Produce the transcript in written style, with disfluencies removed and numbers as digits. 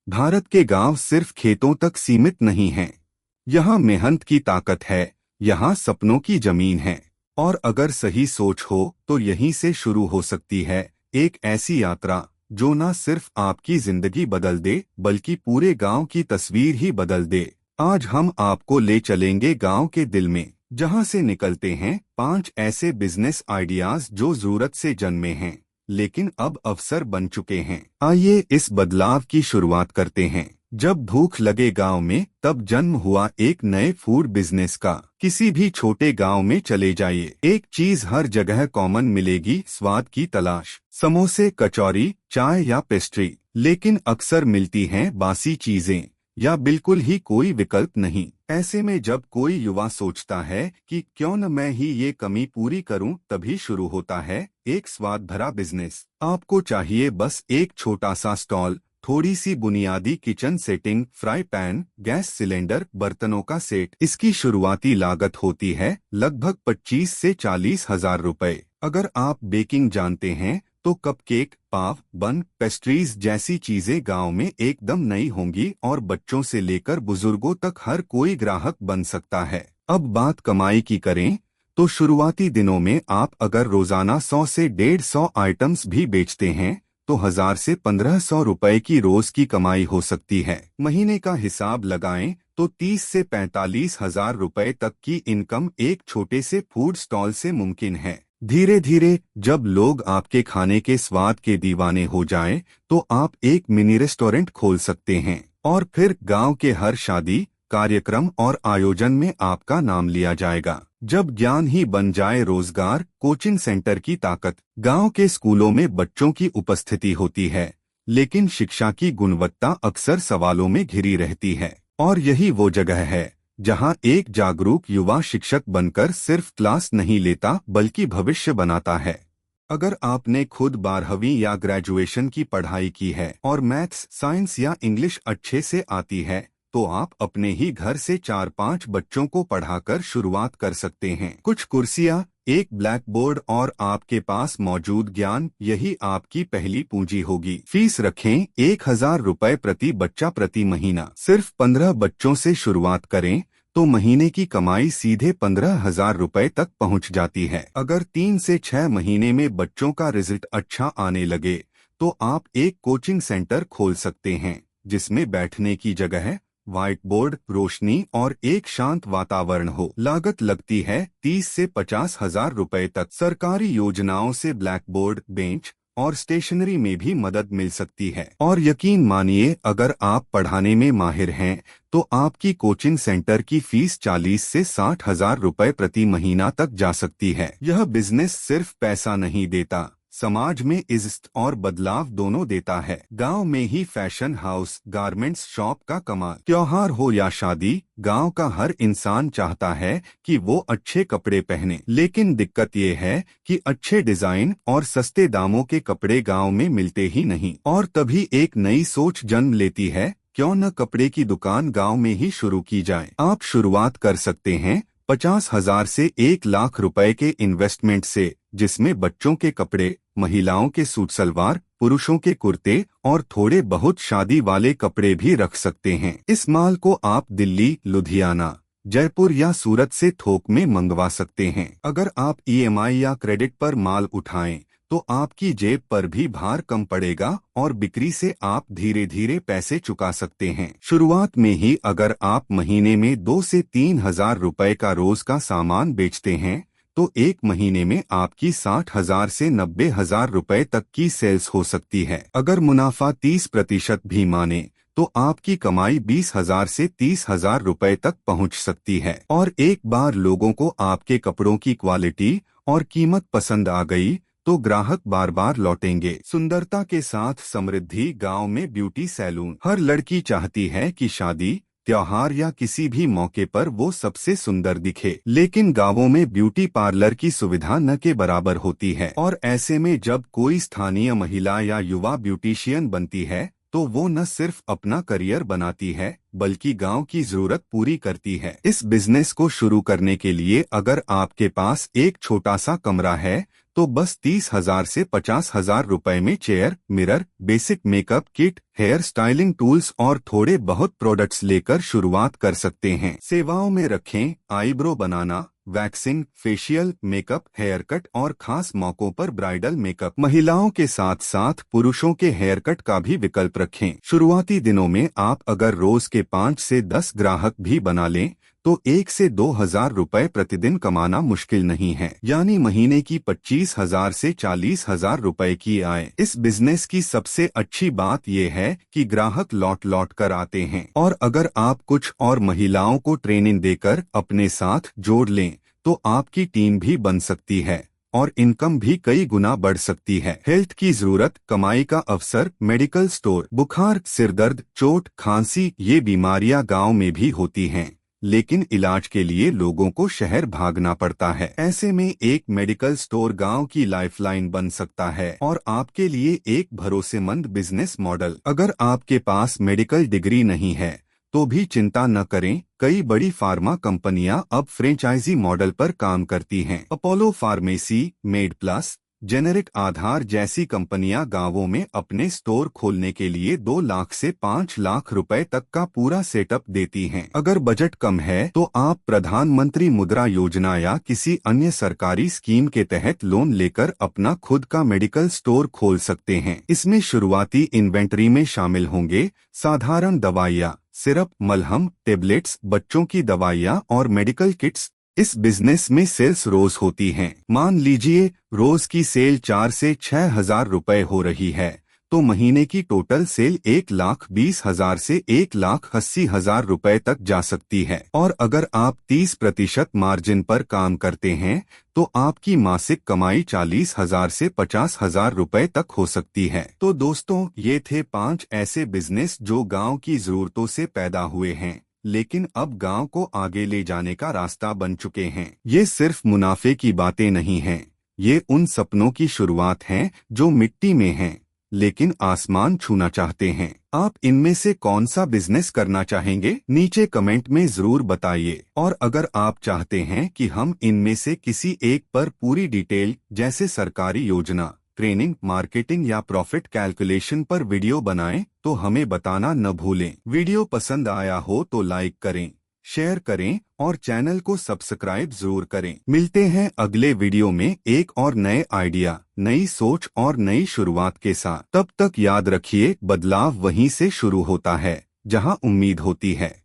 भारत के गांव सिर्फ खेतों तक सीमित नहीं हैं। यहाँ मेहनत की ताकत है, यहाँ सपनों की जमीन है। और अगर सही सोच हो तो यहीं से शुरू हो सकती है एक ऐसी यात्रा जो न सिर्फ आपकी जिंदगी बदल दे बल्कि पूरे गांव की तस्वीर ही बदल दे। आज हम आपको ले चलेंगे गांव के दिल में, जहां से निकलते हैं 5 ऐसे बिजनेस आइडियाज जो जरूरत से जन्मे हैं लेकिन अब अवसर बन चुके हैं। आइए इस बदलाव की शुरुआत करते हैं। जब भूख लगे गांव में तब जन्म हुआ एक नए फूड बिजनेस का। किसी भी छोटे गांव में चले जाइए, एक चीज हर जगह कॉमन मिलेगी, स्वाद की तलाश। समोसे, कचौरी, चाय या पेस्ट्री, लेकिन अक्सर मिलती हैं बासी चीजें या बिल्कुल ही कोई विकल्प नहीं। ऐसे में जब कोई युवा सोचता है कि क्यों न मैं ही ये कमी पूरी करूं, तभी शुरू होता है एक स्वाद भरा बिजनेस। आपको चाहिए बस एक छोटा सा स्टॉल, थोड़ी सी बुनियादी kitchen setting, fry pan, gas cylinder, बर्तनों का सेट। इसकी शुरुआती लागत होती है लगभग 25 से 40 हजार रुपए। अगर आप बेकिंग जानते हैं तो कपकेक, पाव, बन, पेस्ट्रीज जैसी चीजें गांव में एकदम नई होंगी और बच्चों से लेकर बुजुर्गों तक हर कोई ग्राहक बन सकता है। अब बात कमाई की करें तो शुरुआती दिनों में आप अगर रोजाना 100 से 150 आइटम्स भी बेचते हैं तो 1000 से 1500 रुपए की रोज की कमाई हो सकती है। महीने का हिसाब लगाएं तो 30 से 45 हजार रुपए तक की इनकम एक छोटे से फूड स्टॉल से मुमकिन है। धीरे धीरे जब लोग आपके खाने के स्वाद के दीवाने हो जाएं, तो आप एक मिनी रेस्टोरेंट खोल सकते हैं और फिर गांव के हर शादी, कार्यक्रम और आयोजन में आपका नाम लिया जाएगा। जब ज्ञान ही बन जाए रोजगार, कोचिंग सेंटर की ताकत। गांव के स्कूलों में बच्चों की उपस्थिति होती है, लेकिन शिक्षा की गुणवत्ता अक्सर सवालों में घिरी रहती है। और यही वो जगह है जहां एक जागरूक युवा शिक्षक बनकर सिर्फ क्लास नहीं लेता बल्कि भविष्य बनाता है। अगर आपने खुद 12वीं या ग्रेजुएशन की पढ़ाई की है और मैथ्स, साइंस या इंग्लिश अच्छे से आती है तो आप अपने ही घर से 4-5 बच्चों को पढ़ाकर शुरुआत कर सकते हैं। कुछ कुर्सियां, एक ब्लैक बोर्ड और आपके पास मौजूद ज्ञान, यही आपकी पहली पूंजी होगी। फीस रखें 1000 रुपए प्रति बच्चा प्रति महीना। सिर्फ 15 बच्चों से शुरुआत करें तो महीने की कमाई सीधे 15,000 रुपए तक पहुंच जाती है। अगर 3 से 6 महीने में बच्चों का रिजल्ट अच्छा आने लगे तो आप एक कोचिंग सेंटर खोल सकते हैं, जिसमें बैठने की जगह, व्हाइट बोर्ड, रोशनी और एक शांत वातावरण हो। लागत लगती है 30 से 50 हजार रुपए तक। सरकारी योजनाओं से ब्लैक बोर्ड, बेंच और स्टेशनरी में भी मदद मिल सकती है। और यकीन मानिए, अगर आप पढ़ाने में माहिर हैं तो आपकी कोचिंग सेंटर की फीस 40 से 60 हजार रुपए प्रति महीना तक जा सकती है। यह बिजनेस सिर्फ पैसा नहीं देता, समाज में इज्जत और बदलाव दोनों देता है। गांव में ही फैशन हाउस, गारमेंट्स शॉप का कमाल। त्योहार हो या शादी, गांव का हर इंसान चाहता है कि वो अच्छे कपड़े पहने, लेकिन दिक्कत ये है कि अच्छे डिजाइन और सस्ते दामों के कपड़े गांव में मिलते ही नहीं। और तभी एक नई सोच जन्म लेती है, क्यों न कपड़े की दुकान गांव में ही शुरू की जाए। आप शुरुआत कर सकते हैं 50,000 से 1 लाख रुपए के इन्वेस्टमेंट से, जिसमें बच्चों के कपड़े, महिलाओं के सूट सलवार, पुरुषों के कुर्ते और थोड़े बहुत शादी वाले कपड़े भी रख सकते हैं। इस माल को आप दिल्ली, लुधियाना, जयपुर या सूरत से थोक में मंगवा सकते हैं। अगर आप ईएमआई या क्रेडिट पर माल उठाएं तो आपकी जेब पर भी भार कम पड़ेगा और बिक्री से आप धीरे धीरे पैसे चुका सकते हैं। शुरुआत में ही अगर आप महीने में 2 से 3 हजार रुपए का रोज का सामान बेचते हैं तो एक महीने में आपकी 60,000 से 90,000 रुपए तक की सेल्स हो सकती है। अगर मुनाफा 30% भी माने तो आपकी कमाई 20,000 से 30,000 रुपए तक पहुंच सकती है। और एक बार लोगों को आपके कपड़ों की क्वालिटी और कीमत पसंद आ गई तो ग्राहक बार बार लौटेंगे। सुंदरता के साथ समृद्धि। गांव में ब्यूटी सैलून। हर लड़की चाहती है कि शादी, त्योहार या किसी भी मौके पर वो सबसे सुंदर दिखे, लेकिन गांवों में ब्यूटी पार्लर की सुविधा न के बराबर होती है। और ऐसे में जब कोई स्थानीय महिला या युवा ब्यूटिशियन बनती है तो वो न सिर्फ अपना करियर बनाती है बल्कि गांव की जरूरत पूरी करती है। इस बिजनेस को शुरू करने के लिए अगर आपके पास एक छोटा सा कमरा है तो बस 30,000 से 50,000 रुपए में chair, mirror, basic makeup kit, hair styling tools और थोड़े बहुत प्रोडक्ट्स लेकर शुरुआत कर सकते हैं। सेवाओं में रखें आईब्रो बनाना, waxing, facial, makeup, haircut और खास मौकों पर ब्राइडल मेकअप। महिलाओं के साथ साथ पुरुषों के हेयर कट का भी विकल्प रखें। शुरुआती दिनों में आप अगर रोज के 5 से 10 ग्राहक भी बना लें तो 1 से 2,000 रुपए प्रतिदिन कमाना मुश्किल नहीं है, यानी महीने की 25,000 से 40,000 रुपए की आय। इस बिजनेस की सबसे अच्छी बात यह है कि ग्राहक लौट लौट कर आते हैं, और अगर आप कुछ और महिलाओं को ट्रेनिंग देकर अपने साथ जोड़ लें तो आपकी टीम भी बन सकती है और इनकम भी कई गुना बढ़ सकती है। हेल्थ की जरूरत, कमाई का अवसर, मेडिकल स्टोर। बुखार, सिरदर्द, चोट, खांसी ये बीमारियां गांव में भी होती हैं, लेकिन इलाज के लिए लोगों को शहर भागना पड़ता है। ऐसे में एक मेडिकल स्टोर गांव की लाइफलाइन बन सकता है और आपके लिए एक भरोसेमंद बिजनेस मॉडल। अगर आपके पास मेडिकल डिग्री नहीं है तो भी चिंता न करें, कई बड़ी फार्मा कंपनियां अब फ्रेंचाइजी मॉडल पर काम करती हैं। Apollo pharmacy, Med Plus, generic Aadhaar जैसी कंपनियां गांवों में अपने स्टोर खोलने के लिए 2 लाख से 5 लाख रुपए तक का पूरा सेटअप देती हैं। अगर बजट कम है तो आप प्रधानमंत्री मुद्रा योजना या किसी अन्य सरकारी स्कीम के तहत लोन लेकर अपना खुद का मेडिकल स्टोर खोल सकते हैं। इसमें शुरुआती इन्वेंटरी में शामिल होंगे साधारण दवाइयाँ, सिरप, मलहम, टेबलेट्स, बच्चों की दवाइयाँ और मेडिकल किट्स। इस बिजनेस में सेल्स रोज होती हैं। मान लीजिए रोज की सेल 4 से 6,000 रुपए हो रही है तो महीने की टोटल सेल 1,20,000 से 1,80,000 रुपए तक जा सकती है। और अगर आप 30% मार्जिन पर काम करते हैं तो आपकी मासिक कमाई 40,000 से 50,000 रुपए तक हो सकती है। तो दोस्तों, ये थे 5 ऐसे बिजनेस जो गांव की जरूरतों से पैदा हुए हैं लेकिन अब गांव को आगे ले जाने का रास्ता बन चुके हैं। ये सिर्फ मुनाफे की बातें नहीं हैं, ये उन सपनों की शुरुआत है जो मिट्टी में हैं लेकिन आसमान छूना चाहते हैं। आप इनमें से कौन सा बिजनेस करना चाहेंगे? नीचे कमेंट में जरूर बताइए। और अगर आप चाहते हैं कि हम इनमें से किसी एक पर पूरी डिटेल जैसे सरकारी योजना, ट्रेनिंग, मार्केटिंग या प्रॉफिट कैलकुलेशन पर वीडियो बनाएं तो हमें बताना न भूलें। वीडियो पसंद आया हो तो लाइक करें, शेयर करें और चैनल को सब्सक्राइब जरूर करें। मिलते हैं अगले वीडियो में एक और नए आइडिया, नई सोच और नई शुरुआत के साथ। तब तक याद रखिए, बदलाव वहीं से शुरू होता है जहां उम्मीद होती है।